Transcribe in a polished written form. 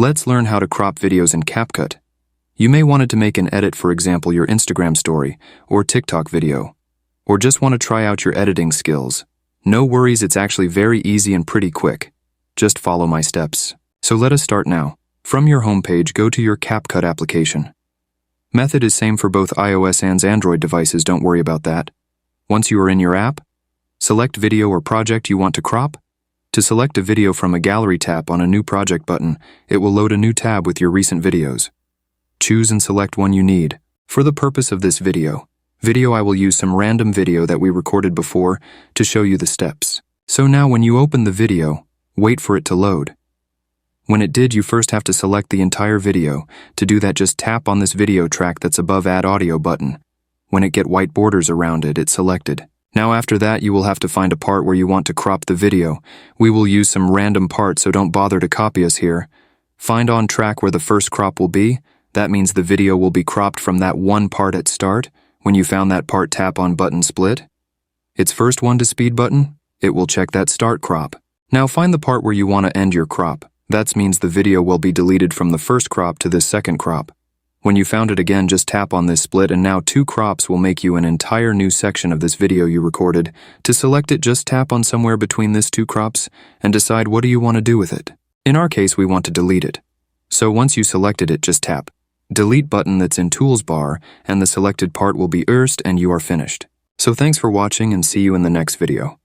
Let's learn how to crop videos in CapCut. You may want to make an edit, for example, your Instagram story or TikTok video, or just want to try out your editing skills. No worries, it's actually very easy and pretty quick. Just follow my steps. So let us start now. From your homepage, go to your CapCut application. Method is same for both iOS and Android devices, don't worry about that. Once you are in your app, select video or project you want to crop. To select a video from a gallery, tap on a new project button. It will load a new tab with your recent videos. Choose and select one you need. For the purpose of this video, I will use some random video that we recorded before to show you the steps. So now when you open the video, wait for it to load. When it did, you first have to select the entire video. To do that, just tap on this video track that's above Add Audio button. When it get white borders around it, it's selected. Now after that, you will have to find a part where you want to crop the video. We will use some random parts, so don't bother to copy us here. Find on track where the first crop will be. That means the video will be cropped from that one part at start. When you found that part, tap on button split. Its first 1 to speed button. It will check that start crop. Now find the part where you want to end your crop. That means the video will be deleted from the first crop to this second crop. When you found it again, just tap on this split, and now 2 crops will make you an entire new section of this video you recorded. To select it, just tap on somewhere between these 2 crops and decide what do you want to do with it. In our case, we want to delete it. So once you selected it, just tap delete button that's in tools bar, and the selected part will be erased and you are finished. So thanks for watching and see you in the next video.